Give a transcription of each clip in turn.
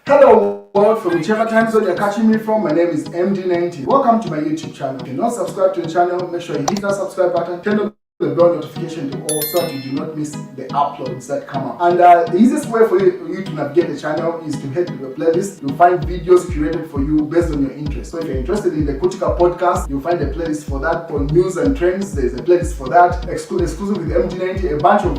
Hello world, from whichever time zone you're catching me from, my name is MD90. Welcome to my YouTube channel. If you're not subscribed to the channel, make sure you hit that subscribe button, turn on the bell notification to all so that you do not miss the uploads that come up. And the easiest way for you to navigate the channel is to head to the playlist. You'll find videos curated for you based on your interest. So if you're interested in the Kutika podcast, you'll find a playlist for that. For news and trends, there's a playlist for that. Exclusive with MD90, a bunch of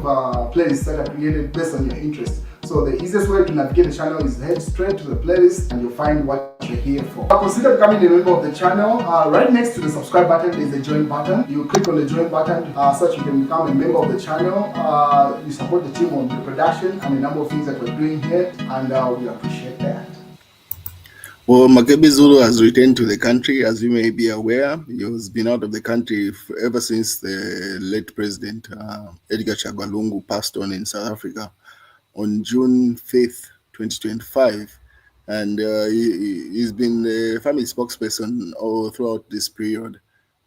playlists that are created based on your interest. So the easiest way to navigate the channel is head straight to the playlist and you'll find what you're here for. Consider becoming a member of the channel. Right next to the subscribe button is a join button. You click on the join button so that you can become a member of the channel. You support the team on the production and a number of things that we're doing here, and we appreciate that. Well, Makebi Zulu has returned to the country. As you may be aware, he has been out of the country ever since the late president, Edgar Chagwa Lungu, passed on in South Africa on June 5th, 2025. And he's been the family spokesperson all throughout this period.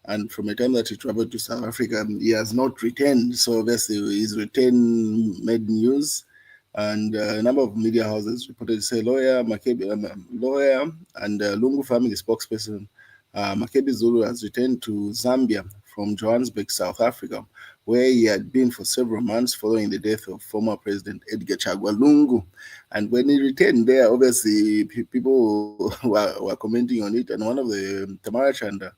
And from the time that he traveled to South Africa, he has not returned. So obviously his return made news. And a number of media houses reported to say lawyer Makebi, lawyer and Lungu family spokesperson Makebi Zulu has returned to Zambia from Johannesburg, South Africa, where he had been for several months following the death of former President Edgar Chagwa Lungu. And when he returned there, obviously people were commenting on it. And one of the Tamara Chanda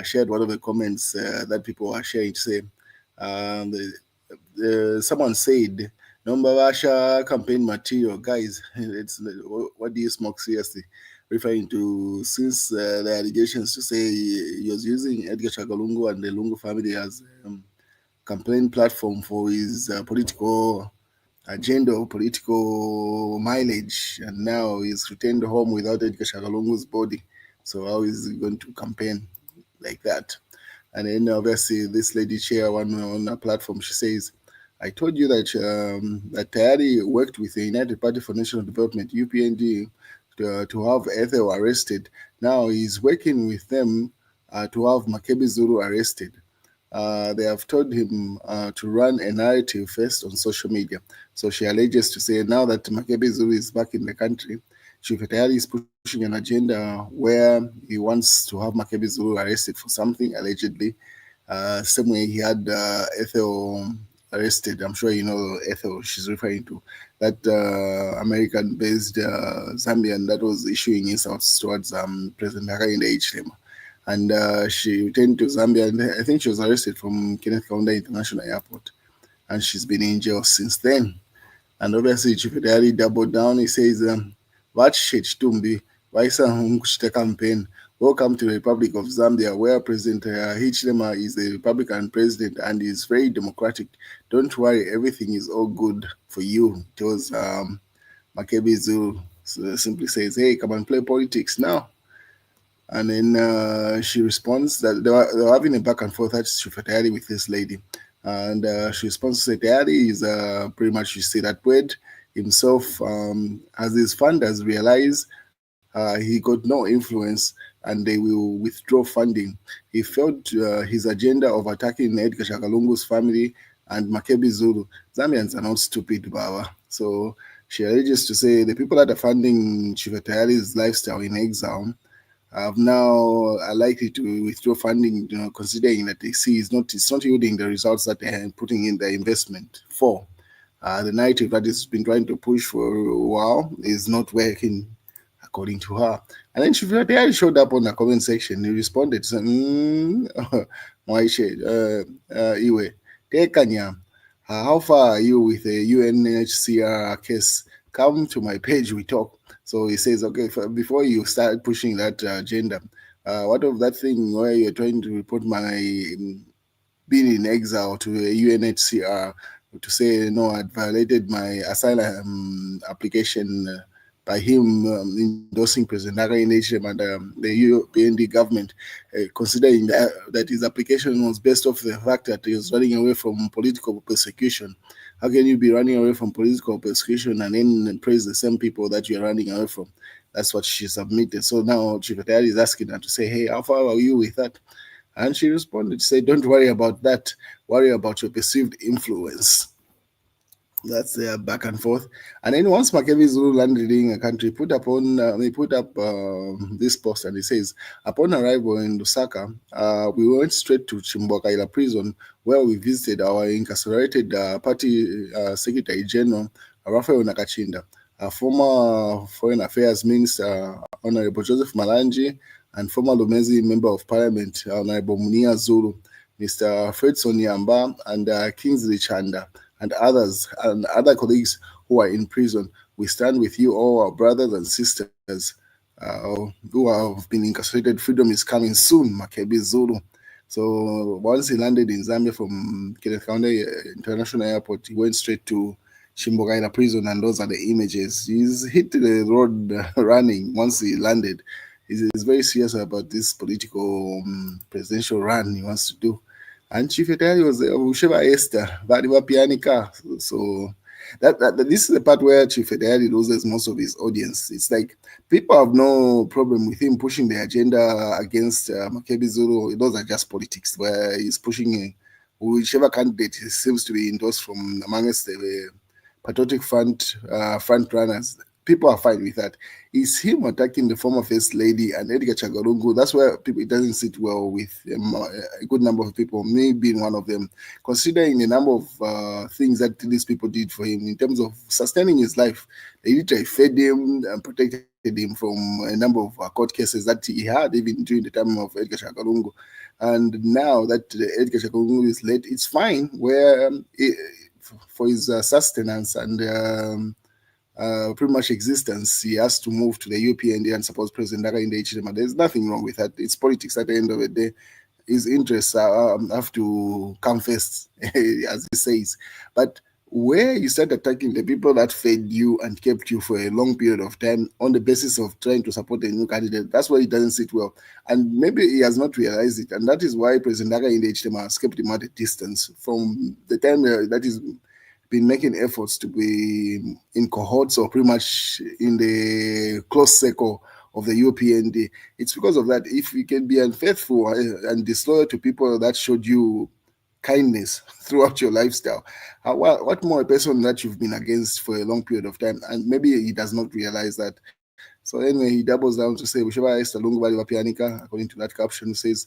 shared one of the comments that people were sharing to say, someone said, Nombawasha campaign material, guys. What do you smoke seriously? Referring to, since the allegations to say he was using Edgar Chagwa Lungu and the Lungu family as campaign platform for his political agenda or political mileage, and now he's returned home without Edgar Chagwa Lungu's body. So how is he going to campaign like that? And then obviously this lady share one on a platform. She says, I told you that that Tayari worked with the United Party for National Development, UPND, to have Ethel arrested. Now he's working with them to have Makebi Zulu arrested. They have told him to run a narrative first on social media. So she alleges to say now that Makebi Zulu is back in the country, Chief Tayari is pushing an agenda where he wants to have Makebi Zulu arrested for something, allegedly. Same way he had Ethel arrested. I'm sure you know Ethel she's referring to, that American-based Zambian that was issuing insults towards President Hakainde Hichilema. And she returned to Zambia, and I think she was arrested from Kenneth Kaunda International Airport, and she's been in jail since then. And obviously, Chief Tayari doubled down. He says, "What shit, Tumbi? Vaisa Humkushita campaign. Welcome to the Republic of Zambia, where President Hichilema is the Republican president and is very democratic. Don't worry, everything is all good for you." It was Makebi Zulu simply says, "Hey, come and play politics now." And then she responds that they were having a back and forth at Tayari with this lady. And she responds to say, Tayari is pretty much, you see that word himself, as his funders realize he got no influence and they will withdraw funding. He felt his agenda of attacking Edgar Chagwa Lungu's family and Makebi Zulu. Zambians are not stupid, Baba. So she alleges to say the people that are funding Chief Tayari's lifestyle in exile have now are likely to withdraw funding, considering that they see it's not yielding the results that they're putting in their investment for. The narrative that has been trying to push for a while is not working, according to her. And then they showed up on the comment section. He responded, Iwe, Tekanya, how far are you with the UNHCR case? Come to my page, we talk. So he says, okay, before you start pushing that agenda, what of that thing where you're trying to report my being in exile to the UNHCR to say, no, I'd violated my asylum application by him endorsing President Hakainde Hichilema and the UPND government, considering that his application was based off the fact that he was running away from political persecution. How can you be running away from political persecution and then praise the same people that you're running away from? That's what she submitted. So now Chief Tayari is asking her to say, hey, how far are you with that? And she responded to say, don't worry about that. Worry about your perceived influence. That's back and forth. And then once Makebi Zulu landed in a country, he put up this post, and he says, upon arrival in Lusaka, we went straight to Chimbwakaila prison, where we visited our incarcerated party secretary general, Raphael Nakachinda, former foreign affairs minister, Honorable Joseph Malanji, and former Lumezi member of parliament, Honorable Munia Zulu, Mr. Fredson Yamba, and Kingsley Chanda, and others and other colleagues who are in prison. We stand with you, all our brothers and sisters who have been incarcerated. Freedom is coming soon, Makebi Zulu. So once he landed in Zambia from Kenneth County International Airport, he went straight to Shimbogaina prison, and those are the images. He's hit the road running once he landed. He's very serious about this political presidential run he wants to do. And Chief Etali was Usheva Esther, Vadiva Pianica. So this is the part where Chief Etali loses most of his audience. It's like people have no problem with him pushing the agenda against Makebi Zulu. Those are just politics, where he's pushing whichever candidate seems to be endorsed from amongst the patriotic front runners. People are fine with that. It's him attacking the former first lady and Edgar Chagwa Lungu. That's where it doesn't sit well with a good number of people, me being one of them, considering the number of things that these people did for him in terms of sustaining his life. They literally fed him and protected him from a number of court cases that he had even during the time of Edgar Chagwa Lungu. And now that Edgar Chagwa Lungu is late, it's fine where for his sustenance and pretty much existence, he has to move to the UPND and support President Daga in the Ichirema. There's nothing wrong with that. It's politics at the end of the day. His interests have to come first, as he says. But where you start attacking the people that fed you and kept you for a long period of time on the basis of trying to support a new candidate, that's why it doesn't sit well. And maybe he has not realized it. And that is why President Daga in the Ichirema has kept him at a distance from the time that is been making efforts to be in cohorts or pretty much in the close circle of the UPND. It's because of that. If you can be unfaithful and disloyal to people that showed you kindness throughout your lifestyle, what more a person that you've been against for a long period of time, and maybe he does not realize that. So anyway, he doubles down to say, "Wishaba Esther Lungu Bali Wapianika," according to that caption, says,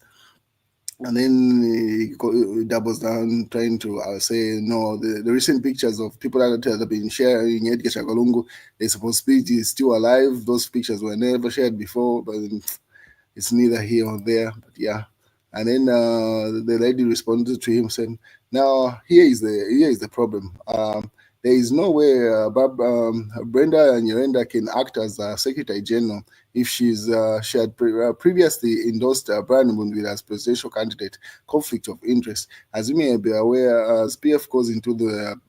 and then he doubles down, trying to say, no, the recent pictures of people that have been sharing Edgar Chagwa Lungu, they're supposed to be still alive. Those pictures were never shared before, but it's neither here or there. But yeah. And then the lady responded to him saying, now here is the problem. There is no way Brenda and Yorenda can act as Secretary General if she had previously endorsed Brian Mundwila as presidential candidate. Conflict of interest. As you may be aware, as PF goes into the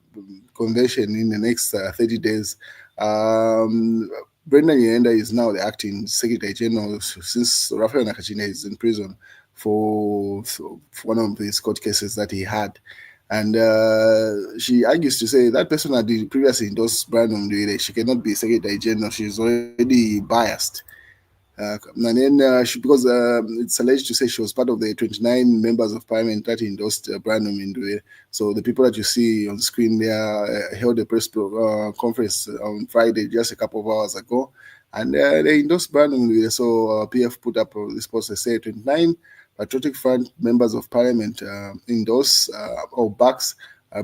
convention in the next 30 days, Brenda Yorenda is now the acting Secretary General since Raphael Nakachine is in prison for one of these court cases that he had. And she argues to say that person had previously endorsed Brian Mundwile. She cannot be Secretary General. She's already biased. And then because it's alleged to say she was part of the 29 members of parliament that endorsed Brian Mundwile. So the people that you see on screen there held a press conference on Friday, just a couple of hours ago. And they endorsed Brian Mundwile. So PF put up this post, they say 29 Patriotic Front members of parliament endorse or backs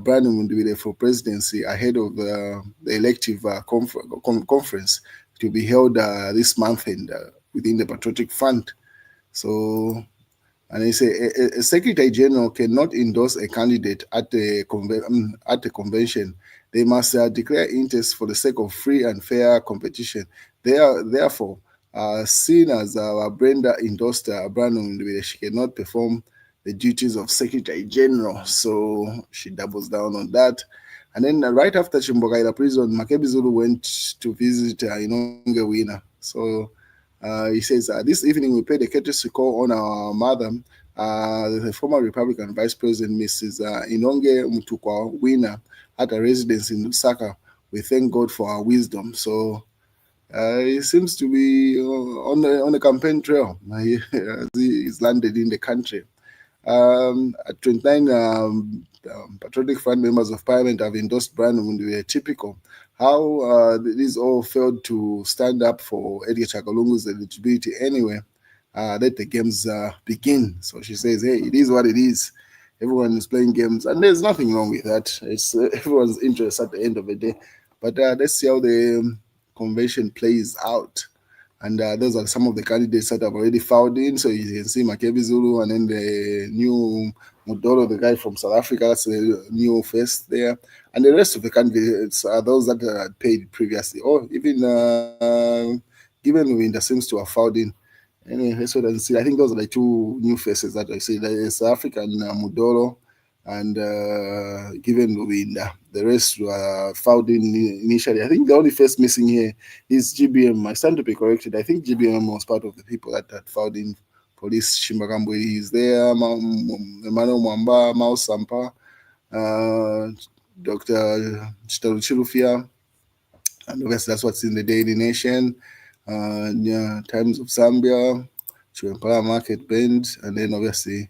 Brian Mundwile for presidency ahead of the elective conference to be held this month and within the Patriotic Front. So, and they say a Secretary General cannot endorse a candidate at the convention. They must declare interest for the sake of free and fair competition. Therefore, seen as Brenda endorsed Brandon, she cannot perform the duties of Secretary General. So she doubles down on that. And then right after Chimbokaila prison, Makebi Zulu went to visit Inonge Wina. So he says, this evening we paid a courtesy call on our mother, the former Republican Vice President, Mrs. Inonge Mutukwa Wina, at a residence in Lusaka. We thank God for our wisdom. So he seems to be on the campaign trail. He's landed in the country. At 29, patriotic front members of parliament have endorsed Brian Mundwe, typical. How these all failed to stand up for Edgar Chagwa Lungu's eligibility anyway. Let the games begin. So she says, hey, it is what it is. Everyone is playing games, and there's nothing wrong with that. It's everyone's interest at the end of the day. But let's see how the convention plays out. And those are some of the candidates that have already filed in. So you can see Makebi Zulu and then the new Mudoro, the guy from South Africa, that's the new face there. And the rest of the candidates are those that had paid previously. Or even given Winda seems to have filed in. Anyway, let's wait and see. I think those are the two new faces that I see. There's South African Mudoro and given Winda. The rest were filed in initially. I think the only face missing here is GBM. I stand to be corrected. I think GBM was part of the people that had filed in for this Shimbagambo. He's there, Emmanuel Mwamba, Mao Sampa, uh, Dr. Chitaru Chirufia, and obviously that's what's in the Daily Nation, yeah, Times of Zambia, Chiwempala Market Bend, and then obviously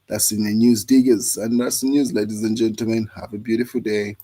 that's in the News Diggers. And that's the news, ladies and gentlemen. Have a beautiful day.